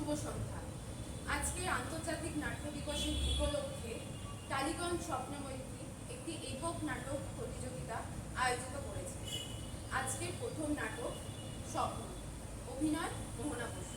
শুভ সন্ধ্যা। আজকে আন্তর্জাতিক নাট্য দিবসের উপলক্ষে টালিগঞ্জ স্বপ্নমৈত্রী একটি একক নাটক প্রতিযোগিতা আয়োজিত করেছে। আজকের প্রথম নাটক স্বপ্ন, অভিনয় মোহনা বসু।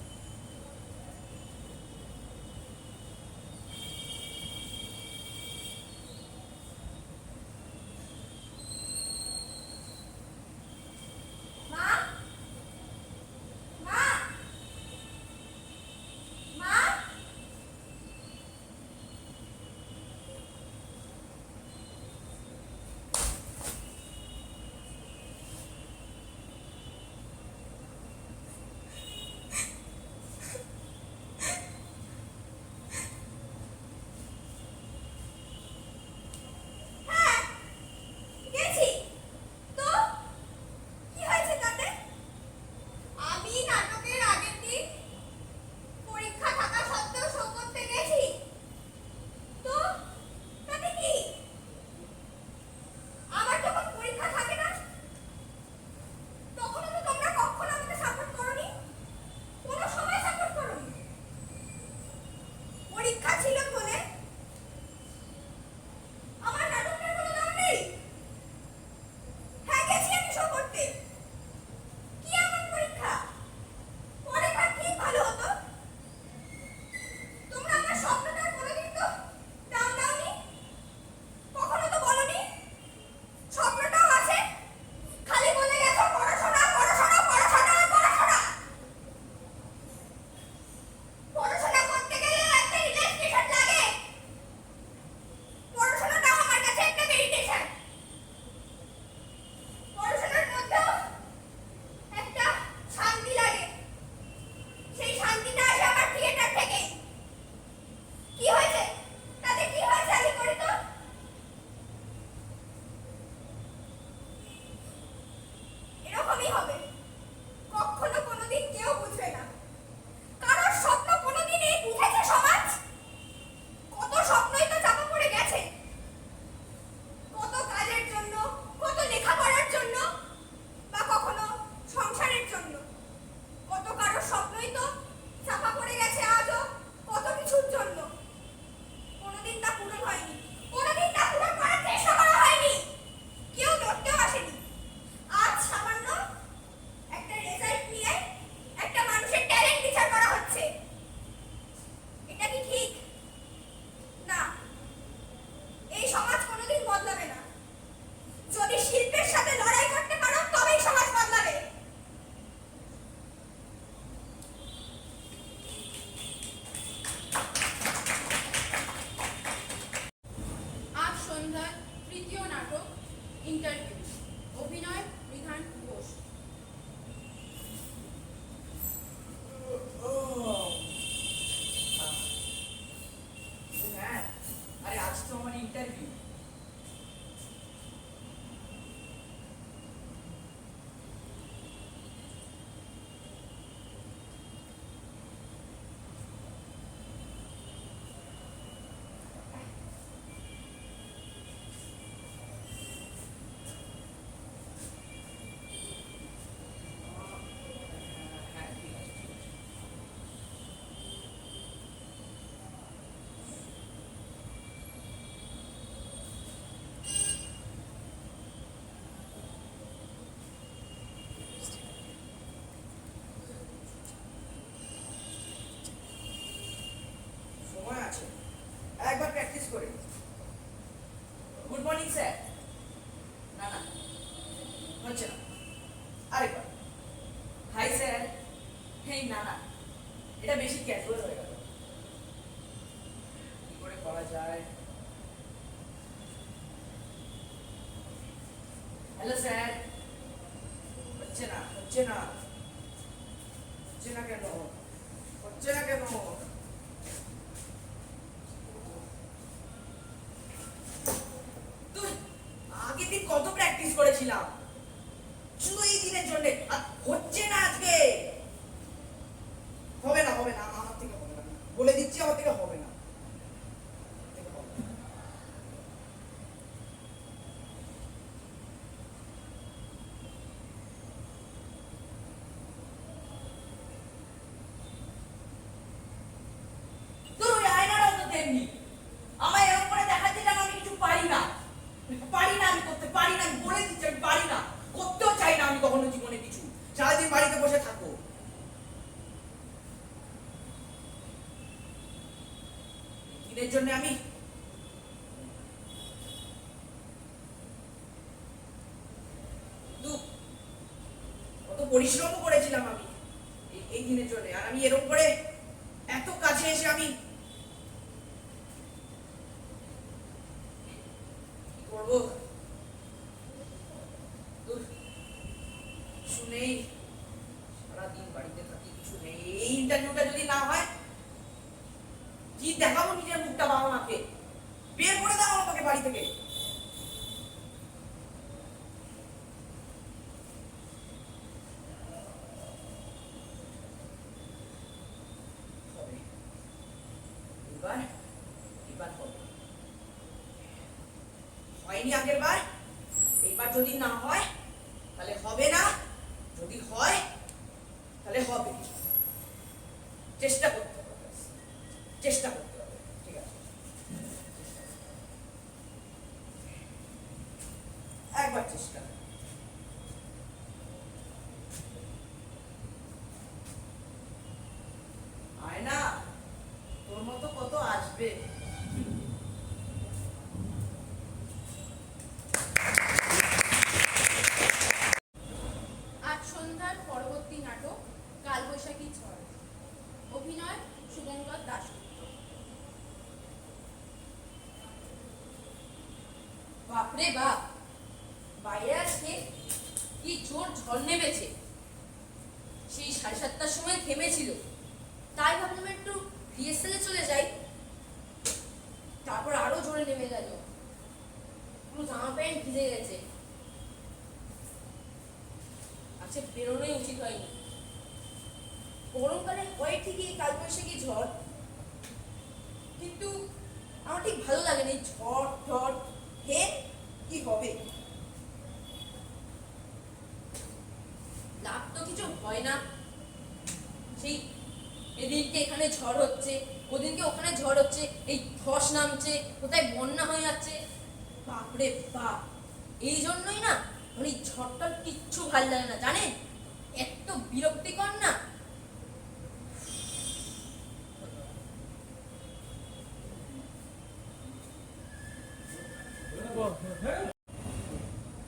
তৃতীয় নাটক ইন্টারভিউ, অভিনয় বিধান ঘোষ। হ্যাঁ, আরে আজ তো আমার ইন্টারভিউ। একবার প্র্যাকটিস করি। Good morning sir. না না, হচ্ছে না, আরেকবার। Hi sir. হেই না না, এটা বেশি ক্যাজুয়াল হয়ে গেল। কি করে করা যায়? Hello sir. হচ্ছে না, হচ্ছে না, হচ্ছে না কেন? হচ্ছে না কেন? কত প্র্যাকটিস করেছিলাম শুধু এই দিনের জন্য, আর হচ্ছে না আজকে। হবে না, হবে না, আমার থেকে হবে না, বলে দিচ্ছি, আমার থেকে হবে না। সারাদিন বাড়িতে বসে থাকো। দিনের জন্য আমি কত পরিশ্রম করেছিলাম আমি এই দিনের জন্য, আর আমি এরকম করে এত কাছে এসে আমি কি করবো? কিছু নেই, সারাদিন বাড়িতে থাকি, কিছু নেই। এই ইন্টারভিউটা যদি না হয়, কি দেখাবো নিজের মুখটা বাবা মাকে? বের করে দাও আমাকে বাড়ি থেকে। এবার এবার হবে, হয়নি আগের বার, এইবার যদি না হয় তাহলে হবে না, যদি হয় তাহলে হবে। চেষ্টা করতে হবে, চেষ্টা করতে হবে। ঠিক আছে, একবার চেষ্টা। আয় না, তোর মতো কত আসবে। আজ সন্ধ্যার পরবর্তী নাটক কালবৈশাখী ঝড়। অভিনয় শুভঙ্কর দাশগুপ্ত। বাপরে বাপ, বাইরে আজকে কি জোর ঝড় নেমেছে। সেই 7:30টার সময় থেমেছিল, তাই ভাবলাম একটু রিহার্সালে চলে যাই। তারপর আরো জোরে নেমে গেল, পুরো জামা প্যান্ট ভিজে গেছে। আচ্ছা, বেরোনোই উচিত হয়নি। গরমকালে হয় ঠিকই কালবৈশাখী ঝড়, কিন্তু আমার ঠিক ভালো লাগে না এই ঝড় ঝড়। হে, কি হবে? লাভ তো কিছু হয় না। সেই এদিনকে এখানে ঝড় হচ্ছে, ওদিনকে ওখানে ঝড় হচ্ছে, এই ধস নামছে, কোথায় বন্যা হয়ে যাচ্ছে। বাপরে বাপ, এই জন্যই না আমার এই ঝড়টার কিচ্ছু ভালো লাগে না, জানেন? এত বিরক্তিকর না।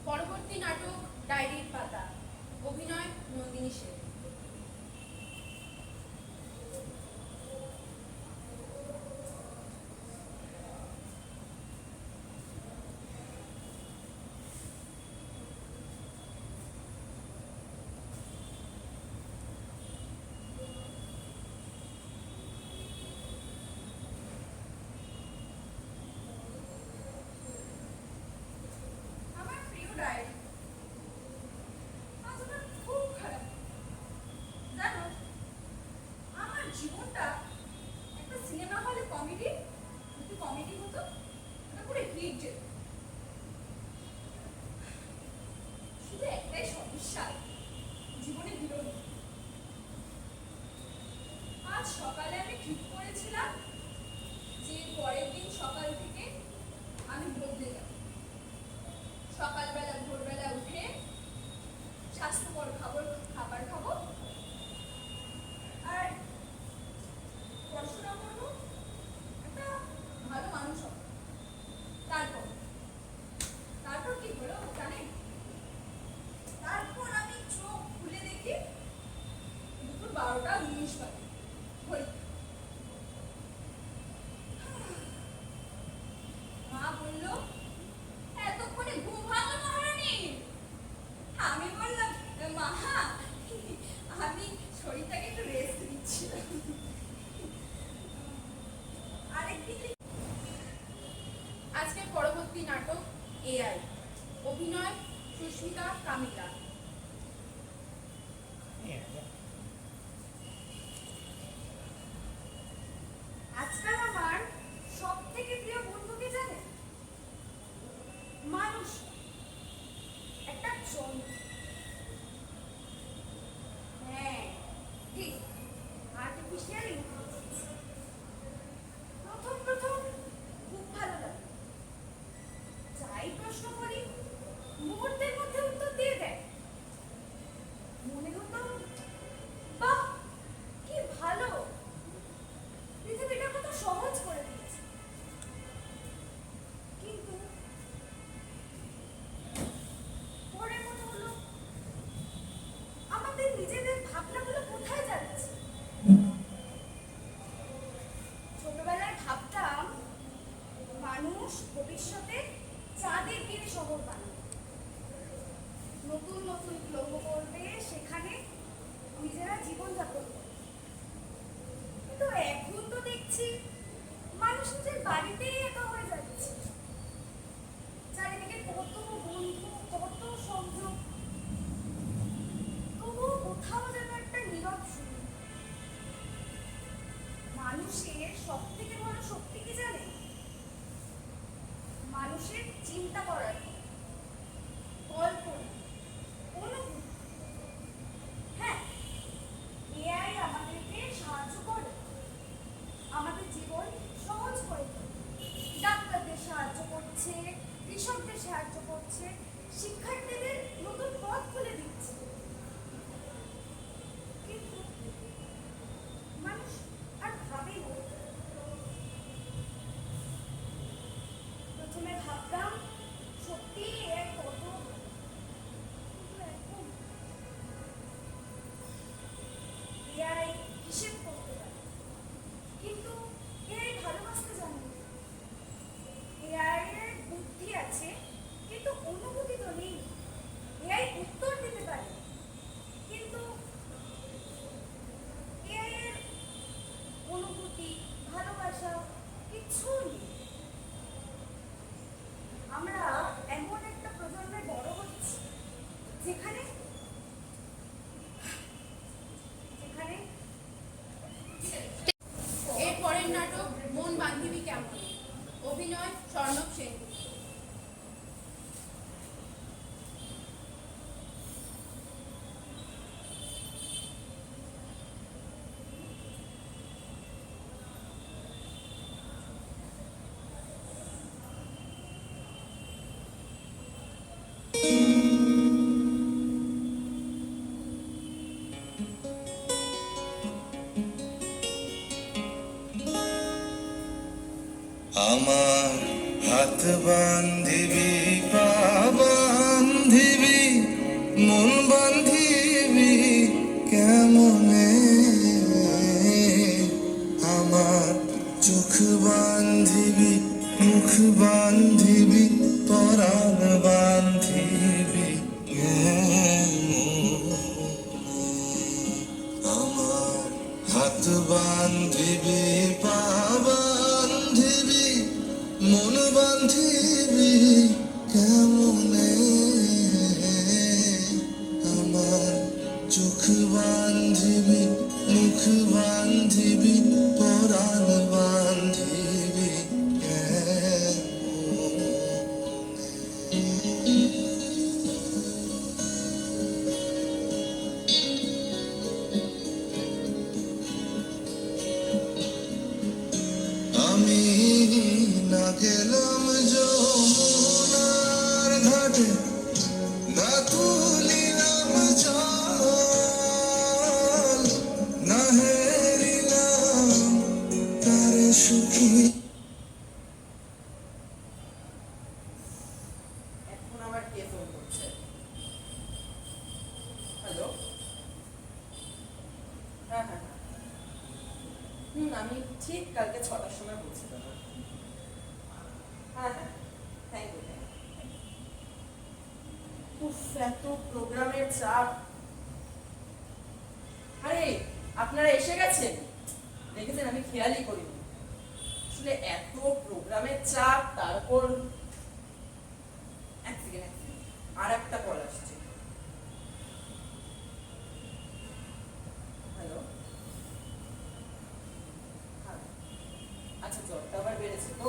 পরবর্তী নাটক ডায়েরির পাতা। অভিনয় নন্দিনী সেন। আমার প্রিয় ডায়েরি। আজ আমার খুব খারাপ। জানো, আমার জীবনটা একটা সিনেমা হলে কমেডি, একটু কমেডি হতো, ওটা পুরো হিট যেত। শুধু একটাই সমস্যা, জীবনে বিরোধী। আজ সকালে আমি ঠিক করেছিলাম যে পরের দিন সকাল থেকে আমি বদলে যাব। সকালবেলা ভোরবেলা উঠে স্বাস্থ্যকর খাবার খাবো, আর পড়াশোনা করবো, একটা ভালো মানুষ হবো। তারপর তারপর কি হলো জানেন? তারপর আমি চোখ খুলে দেখি দুপুর 12টা 19 বাজে। ঘড়িতে মা বলল, এতক্ষণে ঘুম ভাঙলো মহারানী। আমি বললাম, মা, আমি শরীরটাকে একটু রেস্ট দিচ্ছিলাম। আজকের পরবর্তী নাটক এআই। অভিনয় সুস্মিতা কামিলা। আজকাল আমার সব থেকে প্রিয় বন্ধুকে জানে মানুষ, একটা যন্ত্র। হ্যাঁ, ঠিক, আর্টিফিশিয়াল ইন্টেলিজেন্স। প্রথম প্রথম খুব ভালো লাগে, যাই প্রশ্ন করি মুহূর্তের মধ্যে উত্তর দিয়ে দেয়। আমার হাত বান্ধিবি পা বান্ধিবি মন বান্ধিবি কেমনে আমার চোখ বান্ধিবি মুখ বান্ধিবি পরাণ বান্ধিবি আমার হাত বান্ধিবি পা বান্ধিবি মন বান্ধিবি কেমনে আমার চোখ বান্ধিবি মুখ বান্ধিবি পরাণ বান্ধিবি আমি না গেলাম যমুনার ঘাটে না তুলিলাম জল না হেরিলাম তারে সুখী এখন আবার কে ফোন করছে? হ্যালো, হ্যাঁ হ্যাঁ হ্যাঁ। আমি ঠিক কালকে 6টার সময় পৌঁছে যাবো। হ্যাঁ হ্যাঁ, থ্যাংক ইউ। উফ, এত প্রোগ্রামের চাপ। আরে আপনারা এসে গেছেন? দেখেছেন, আমি খেয়ালই করিনি। আসলে এত প্রোগ্রামের চাপ, তারপর এক সেকেন্ড আর একটা কল আসছে। হ্যালো, আচ্ছা, জ্বরটা আবার বেড়েছে তো?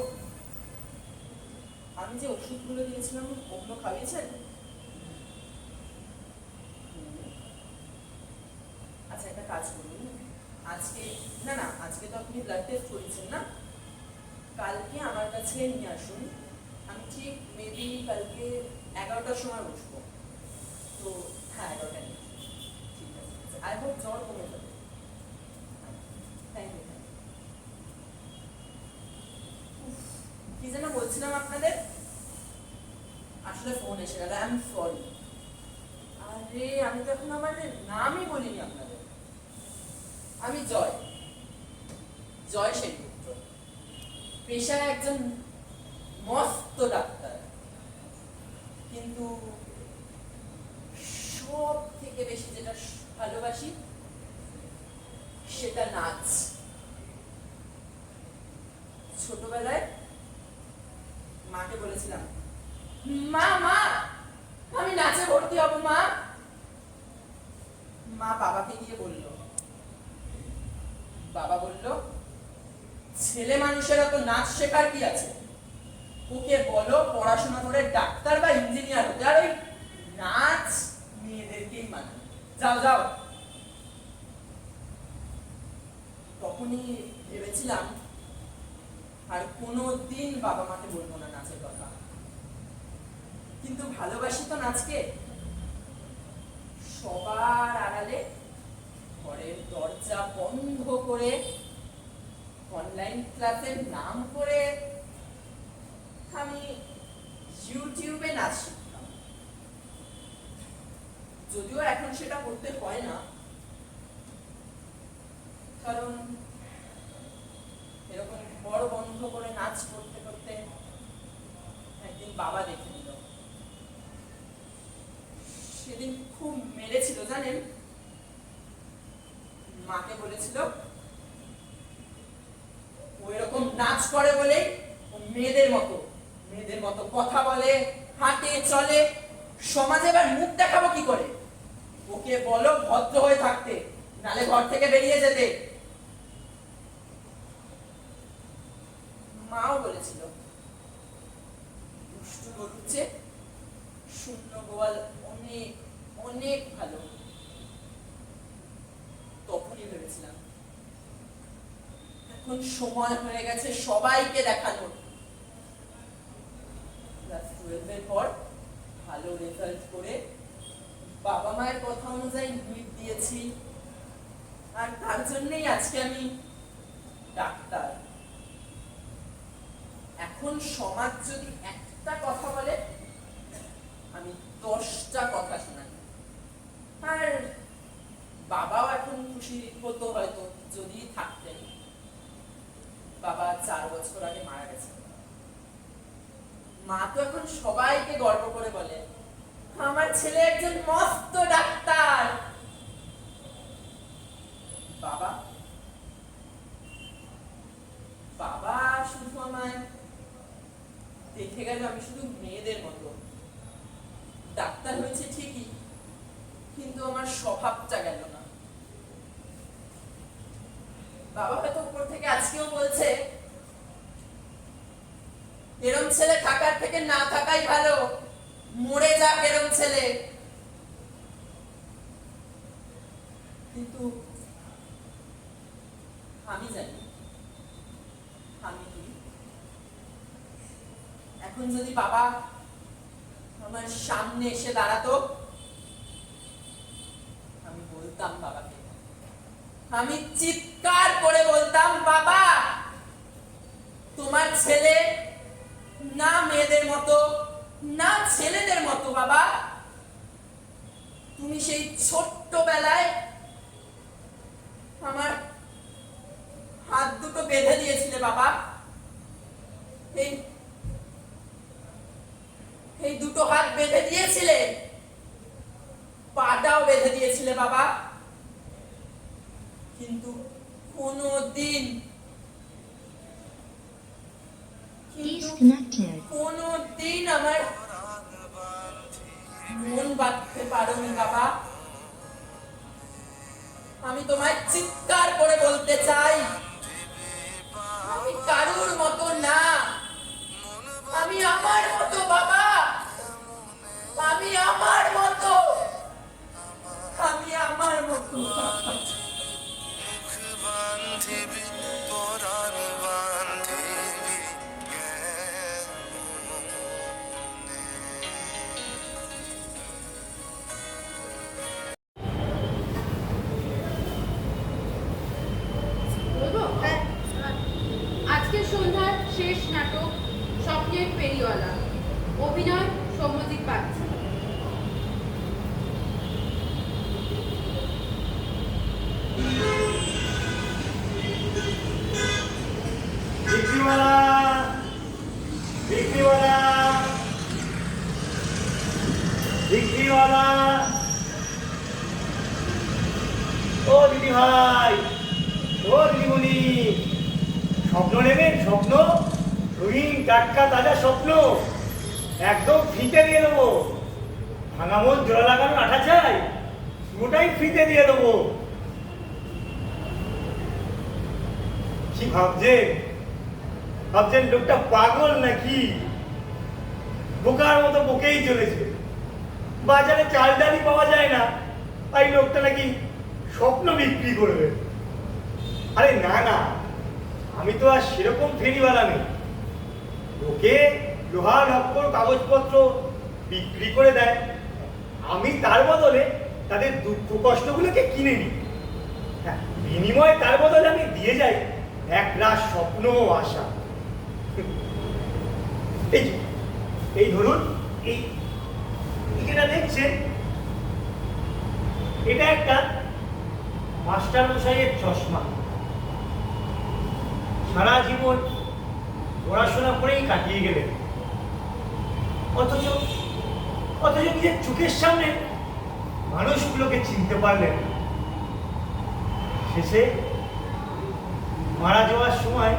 আমি যে ওষুধগুলো দিয়েছিলাম ওগুলো খাইয়েছেন? আচ্ছা, একটা কাজ করুন, আজকে না না আজকে তো আপনি ব্লাড টেস্ট করেছেন না, কালকে আমার কাছে নিয়ে আসুন। আমি ঠিক মেবি কালকে 11টার সময় বসবো। তো হ্যাঁ, 11টায় নিয়ে আসুন। ঠিক আছে, আই হোপ জ্বর কমে যাবে। Thank you. কি যেন বলছিলাম আপনাদের, আসলে ফোন এসে গেল, আই এম সরি। আরে আমি তো এখন আমার নামই বলিনি আপনাদের। আমি জয়, জয় সেনগুপ্ত, পেশায় একজন মস্ত ডাক্তার, কিন্তু সব থেকে বেশি যেটা ভালোবাসি সেটা নাচ। ছোটবেলায় মাকে বলেছিলাম, মা মা আমি নাচে ভর্তি হব মা। মা বাবাকে গিয়ে বলল, বাবা বলল, ছেলে মানুষেরা তো নাচ শেখার কি আছে, ওকে বলো পড়াশোনা করে ডাক্তার বা ইঞ্জিনিয়ার হতে, আর ওই নাচ মেয়েদেরকেই মানে, যাও যাও। তখনই ভেবেছিলাম আর কোনোদিন বাবা মাকে বলবো না নাচের কথা, কিন্তু ভালোবাসি তো নাচকে। সবার আড়ালে ঘরের দরজা বন্ধ করে অনলাইন ক্লাসের নাম করে আমি ইউটিউবে নাচ শিখতাম। যদিও এখন সেটা করতে হয় না, কারণ এরকম ঘর বন্ধ করে নাচ করতে করতে একদিন বাবা দেখে নিল। সেদিন খুব মেরেছিল জানেন, মাকে বলেছিল ও এরকম নাচ করে বলে ও মেয়েদের মতো কথা বলে, হাঁটে, চলে, সমাজে এবার মুখ দেখাবো কি করে? ওকে বলো ভদ্র হয়ে থাকতে, নালে ঘর থেকে বেরিয়ে যেতে। মাও বলেছিল দুষ্টু গরুর চেয়ে শূন্য গোয়াল অনেক অনেক ভালো। তখনই ভেবেছিলাম এখন সময় হয়ে গেছে সবাইকে দেখানোর। ক্লাস 12 এর পর ভালো রেজাল্ট করে বাবা মায়ের কথা অনুযায়ী নিট দিয়েছি, আর তার জন্যই আজকে আমি ডাক্তার। এখন সমাজ যদি একটা কথা বলে আমি 10টা কথা শোনাই। আর বাবাও এখন খুশি হতো হয়তো যদি থাকতেন। বাবা 4 বছর আগে মারা গেছে। মা তো এখন সবাইকে গর্ব করে বলে আমার ছেলে একজন মস্ত ডাক্তার। বাবা বাবা শুধু আমায় দেখে গেল আমি শুধু মেয়েদের মতো। ডাক্তার হয়েছে ঠিকই, কিন্তু আমার স্বভাবটা গেল না। বাবা হয়তো উপর থেকে আজকেও বলছে এরম ছেলে থাকার থেকে না থাকাই ভালো, মরে যাক এরম ছেলে। কিন্তু আমি জানি আমি কি। এখন যদি বাবা আমার সামনে এসে দাঁড়াতো আমি বলতাম বাবাকে, আমি চিৎকার করে বলতাম বাবা তোমার ছেলে না মেয়েদের মতো না ছেলেদের মতো। বাবা তুমি সেই ছোট্টবেলায় আমার হাত দুটো বেঁধে দিয়েছিলে বাবা। এই দুটো হাত বেঁধে দিয়েছিলে, পাটাও বেঁধে দিয়েছিলে বাবা। কিন্তু কোনোদিন কোনোদিন আমার মন বাঁধতে পারোনি বাবা। আমি তোমায় চিৎকার করে বলতে চাই আমি কারুর মতো না, আমি আমার মতো বাবা। আমি আমার মতো, আমি আমার মতো। বান্ধিবি পরাণ বান্ধিবি বলবো? আজকের সন্ধ্যার শেষ নাটক স্বপ্নের ফেরিওয়ালা। অভিনয় সৌম্যজিৎ বাগচি। বিক্রিওয়ালা বিক্রিওয়ালা বিক্রিওয়ালা, ও দিদি ভাই, ও দিদিমণি, স্বপ্ন নেবেন? স্বপ্ন রঙিন টাটকা তাজা স্বপ্ন একদম ফ্রিতে দিয়ে দেবো। ভাঙা মন জোড়া লাগানো আঠা চাই, গোটাই ফ্রিতে দিয়ে দেবো। কি ভাবছেন? ভাবছেন লোকটা পাগল নাকি? বোকার মতো বকেই চলেছে। বাজারে চাল ডালই পাওয়া যায় না, তাই লোকটা নাকি স্বপ্ন বিক্রি করবে। আরে না না, আমি তো আর সেরকম ফেরিওয়ালা নেই। লোকে লোহা লক্কর কাগজপত্র বিক্রি করে দেয়, আমি তার বদলে তাদের দুঃখ কষ্টগুলোকে কিনে নিই। হ্যাঁ, বিনিময়ে তার বদলে আমি দিয়ে যাই এক রাশ স্বপ্ন ও আশা। এই যে, এই ধরুন, এই যেটা দেখছেন, এটা একটা মাস্টার মশাইয়ের চশমা। সারা জীবন পড়াশোনা করেই কাটিয়ে গেলেন, অথচ নিজের চোখের সামনে মানুষগুলোকে চিনতে পারলেন। শেষে মারা যাওয়ার সময়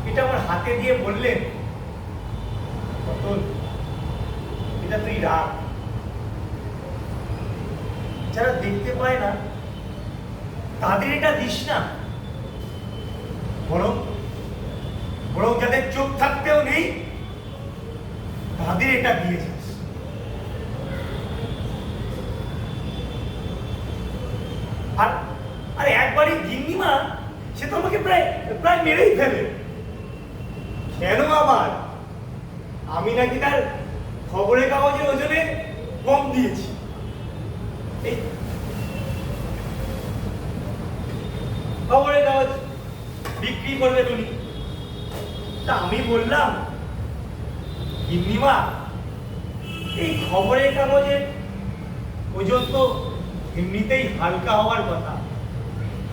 এটা আমার হাতে দিয়ে বললেন, রতন, এটা তুই রাখ। যারা দেখতে পায় না তাদের এটা দিস না, বরং যাদের চোখ থাকতেও নেই তাদের এটা দিয়ে যাস। আর একবারই গিন্নিমা, সে তো আমাকে প্রায় মেরেই ফেলে। কেন আবার? আমি নাকি তার খবরের কাগজের ওজনে কম দিয়েছি। এই খবরের কাগজ বিক্রি করবে উনি, তা আমি বললাম, গিন্নিমা, এই খবরের কাগজের ওজন তো এমনিতেই হালকা হওয়ার কথা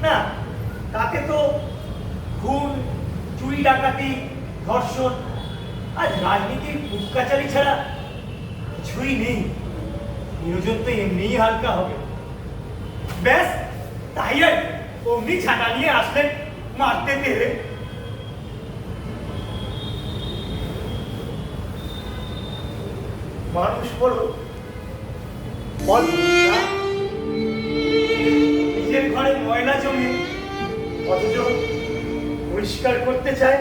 না, তাতে তো খুন, চুরি ডাকাতি, ধর্ষণ আর রাজনীতির কুটকাচারি ছাড়া কিছুই নেই। এই ওজন তো এমনিই হালকা হবে। ব্যাস, তাই আর অমনি ছাটা নিয়ে আসলেন মারতে পেরে। মানুষ বড় অদ্ভুত, নিজের ঘরে ময়লা জমে অথচ পরিষ্কার করতে চায়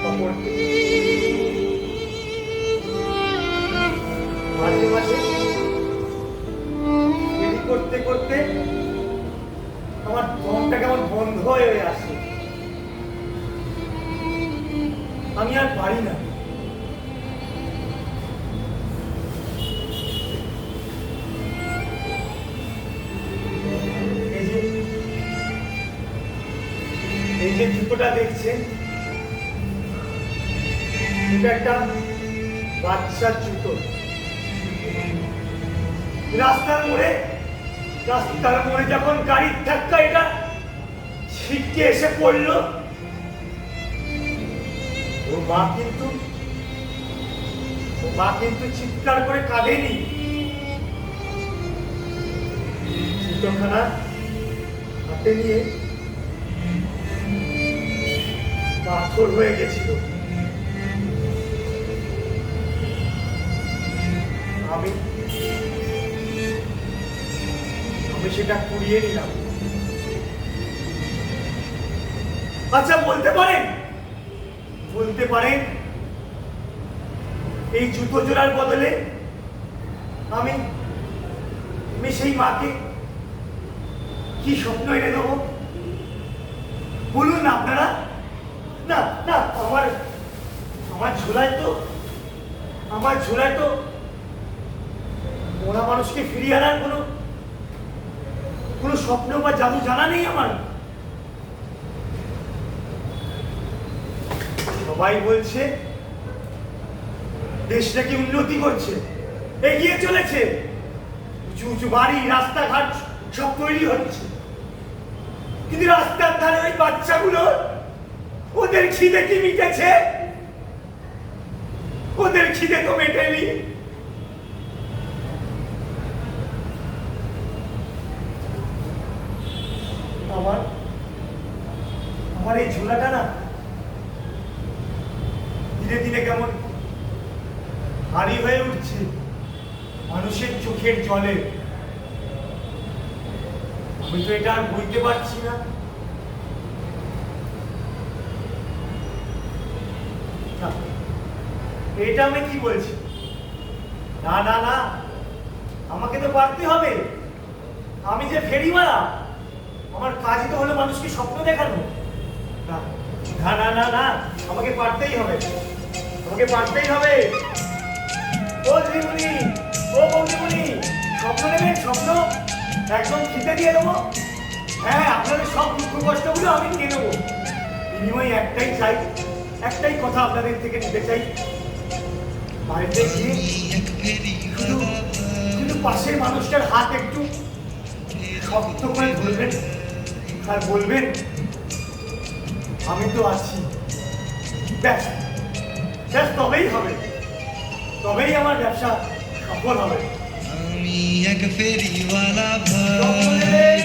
অপরকে। মাঝে মাঝে দেরি করতে করতে আমার দমটা কেমন বন্ধ হয়ে আসে। আমি আর পারি না। এই যে জুতোটা দেখছেন, এটা একটা বাচ্চার জুতো। রাস্তার মোড়ে যখন গাড়ির ধাক্কা এটা ছিটকে এসে পড়লো, ওর মা কিন্তু চিৎকার করে কাঁদেনি। জুতোখানা হাতে নিয়ে পাথর হয়ে গেছিল। আমি সেটা কুড়িয়ে নিলাম। আচ্ছা, বলতে পারেন এই জুতো জোড়ার বদলে আমি সেই মাকে কি স্বপ্ন এনে দেবো? বলুন না আপনারা। না না, আমার ঝোলায় তো ওরা মানুষকে ফিরিয়ে আনার কোনো স্বপ্ন বা জাদু জানা নেই আমার। সবাই বলছে দেশ নাকি উন্নতি করছে, এগিয়ে চলেছে, উঁচু উঁচু বাড়ি, রাস্তাঘাট সব তৈরি হচ্ছে, কিন্তু রাস্তার ধারে ওই বাচ্চাগুলো, ওদের খিদে কি মিটেছে? ওদের খিদে তো মেটেনি। আমার এই ঝোলাটা না ধীরে ধীরে কেমন ভারী হয়ে উঠছে মানুষের চোখের জলে। আমি তো এটা আর বুঝতে পারছি না। এটা আমি কি বলছি? না না না, আমাকে তো পারতে হবে। আমি যে ফেরিওয়ালা, আমার কাজই তো হলো মানুষকে স্বপ্ন দেখানো। না না না না, আমাকে পারতেই হবে। ও দিদিমণি, ও বৌদিমণি, স্বপ্ন নেবেন? স্বপ্ন একদম খেতে দিয়ে দেবো। হ্যাঁ, আপনাদের সব দুঃখ কষ্টগুলো আমি নিয়ে নেবো। বিনিময় একটাই কথা আপনাদের থেকে নিতে চাই। বাড়িতে গিয়ে শুধু পাশের মানুষটার হাত একটু শক্ত করে ধরবেন আর বলবেন, আমি তো আছি। ব্যাস, তবেই হবে, তবেই আমার ব্যবসা সফল হবে। আমি এক ফেরিওয়ালা ভাই।